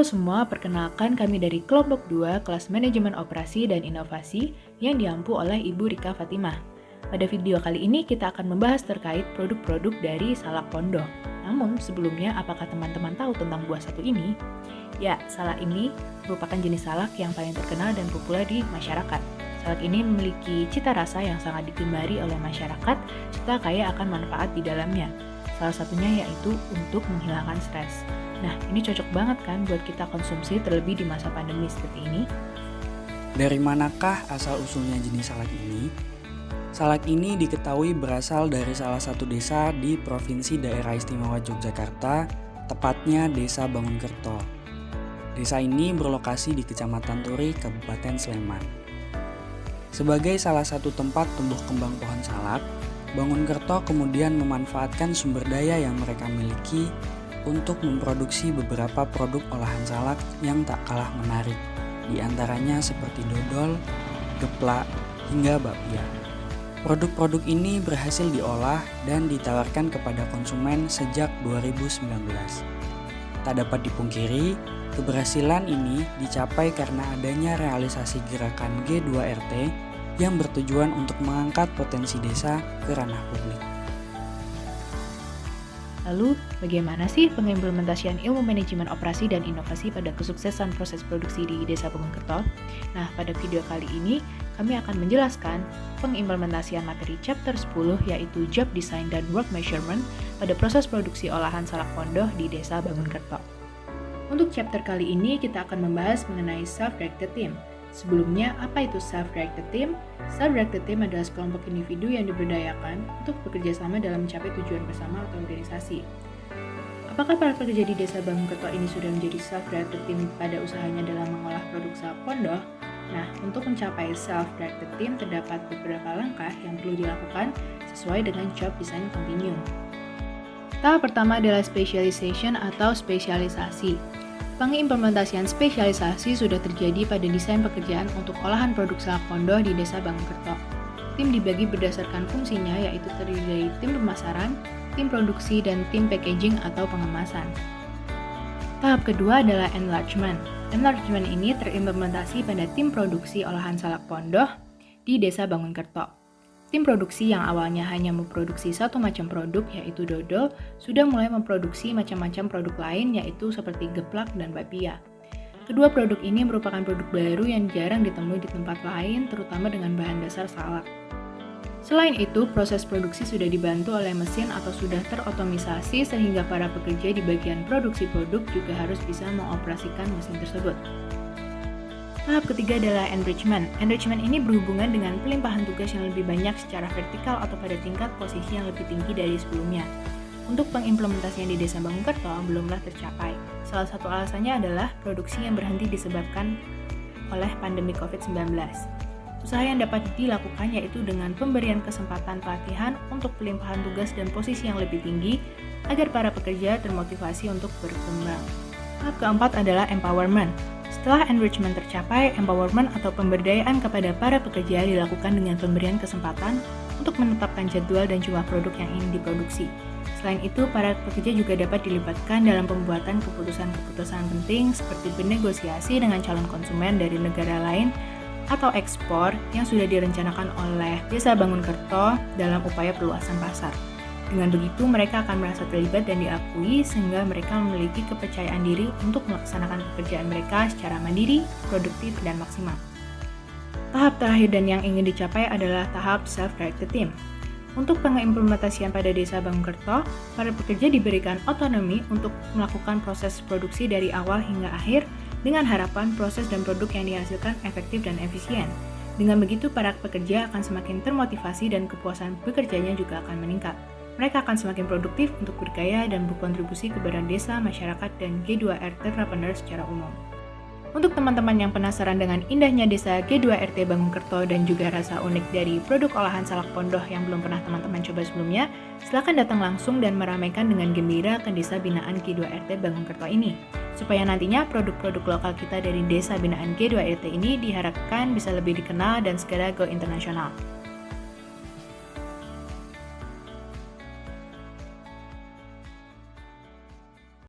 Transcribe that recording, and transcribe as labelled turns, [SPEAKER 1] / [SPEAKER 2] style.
[SPEAKER 1] Halo semua, perkenalkan kami dari kelompok 2 kelas Manajemen Operasi dan Inovasi yang diampu oleh Ibu Rika Fatimah. Pada video kali ini kita akan membahas terkait produk-produk dari salak pondok. Namun sebelumnya, apakah teman-teman tahu tentang buah satu ini? Ya, salak ini merupakan jenis salak yang paling terkenal dan populer di masyarakat. Salak ini memiliki cita rasa yang sangat digemari oleh masyarakat serta kaya akan manfaat di dalamnya. Salah satunya yaitu untuk menghilangkan stres. Nah, ini cocok banget kan buat kita konsumsi terlebih di masa pandemi seperti ini?
[SPEAKER 2] Dari manakah asal-usulnya jenis salak ini? Salak ini diketahui berasal dari salah satu desa di Provinsi Daerah Istimewa Yogyakarta, tepatnya Desa Bangunkerto. Desa ini berlokasi di Kecamatan Turi, Kabupaten Sleman. Sebagai salah satu tempat tumbuh kembang pohon salak, Bangunkerto kemudian memanfaatkan sumber daya yang mereka miliki untuk memproduksi beberapa produk olahan salak yang tak kalah menarik, di antaranya seperti dodol, geplak, hingga bakpia. Produk-produk ini berhasil diolah dan ditawarkan kepada konsumen sejak 2019. Tak dapat dipungkiri, keberhasilan ini dicapai karena adanya realisasi gerakan G2RT yang bertujuan untuk mengangkat potensi desa ke ranah publik.
[SPEAKER 1] Lalu, bagaimana sih pengimplementasian ilmu manajemen operasi dan inovasi pada kesuksesan proses produksi di Desa Bangunkerto? Nah, pada video kali ini, kami akan menjelaskan pengimplementasian materi chapter 10 yaitu Job Design dan Work Measurement pada proses produksi olahan salak pondoh di Desa Bangunkerto. Untuk chapter kali ini, kita akan membahas mengenai Self-Directed Team. Sebelumnya, apa itu Self-Directed Team? Self-Directed Team adalah sekelompok individu yang diberdayakan untuk bekerja sama dalam mencapai tujuan bersama atau organisasi. Apakah para pekerja di Desa Bangunkerto ini sudah menjadi Self-Directed Team pada usahanya dalam mengolah produk salak pondoh? Nah, untuk mencapai Self-Directed Team terdapat beberapa langkah yang perlu dilakukan sesuai dengan Job Design Continuum. Tahap pertama adalah Specialization atau spesialisasi. Pengimplementasian spesialisasi sudah terjadi pada desain pekerjaan untuk olahan produk salak pondoh di Desa Bangunkerto. Tim dibagi berdasarkan fungsinya yaitu terdiri dari tim pemasaran, tim produksi, dan tim packaging atau pengemasan. Tahap kedua adalah Enlargement. Enlargement ini terimplementasi pada tim produksi olahan salak pondoh di Desa Bangunkerto. Tim produksi yang awalnya hanya memproduksi satu macam produk yaitu dodol, sudah mulai memproduksi macam-macam produk lain yaitu seperti geplak dan bakpia. Kedua produk ini merupakan produk baru yang jarang ditemui di tempat lain, terutama dengan bahan dasar salak. Selain itu, proses produksi sudah dibantu oleh mesin atau sudah terotomisasi sehingga para pekerja di bagian produksi produk juga harus bisa mengoperasikan mesin tersebut. Tahap ketiga adalah Enrichment. Enrichment ini berhubungan dengan pelimpahan tugas yang lebih banyak secara vertikal atau pada tingkat posisi yang lebih tinggi dari sebelumnya. Untuk pengimplementasian di Desa Bangunkerto belumlah tercapai. Salah satu alasannya adalah produksi yang berhenti disebabkan oleh pandemi COVID-19. Usaha yang dapat dilakukan yaitu dengan pemberian kesempatan pelatihan untuk pelimpahan tugas dan posisi yang lebih tinggi agar para pekerja termotivasi untuk berkembang. Tahap keempat adalah Empowerment. Setelah enrichment tercapai, empowerment atau pemberdayaan kepada para pekerja dilakukan dengan pemberian kesempatan untuk menetapkan jadwal dan jumlah produk yang ingin diproduksi. Selain itu, para pekerja juga dapat dilibatkan dalam pembuatan keputusan-keputusan penting seperti bernegosiasi dengan calon konsumen dari negara lain atau ekspor yang sudah direncanakan oleh Desa Bangunkerto dalam upaya perluasan pasar. Dengan begitu, mereka akan merasa terlibat dan diakui sehingga mereka memiliki kepercayaan diri untuk melaksanakan pekerjaan mereka secara mandiri, produktif, dan maksimal. Tahap terakhir dan yang ingin dicapai adalah tahap Self-Directed Team. Untuk pengimplementasian pada Desa Bangunkerto, para pekerja diberikan otonomi untuk melakukan proses produksi dari awal hingga akhir dengan harapan proses dan produk yang dihasilkan efektif dan efisien. Dengan begitu, para pekerja akan semakin termotivasi dan kepuasan bekerjanya juga akan meningkat. Mereka akan semakin produktif untuk berkarya dan berkontribusi kepada desa, masyarakat, dan G2RT entrepreneur secara umum. Untuk teman-teman yang penasaran dengan indahnya desa G2RT Bangunkerto dan juga rasa unik dari produk olahan salak pondoh yang belum pernah teman-teman coba sebelumnya, silakan datang langsung dan meramaikan dengan gembira ke desa binaan G2RT Bangunkerto ini. Supaya nantinya produk-produk lokal kita dari desa binaan G2RT ini diharapkan bisa lebih dikenal dan segera go internasional.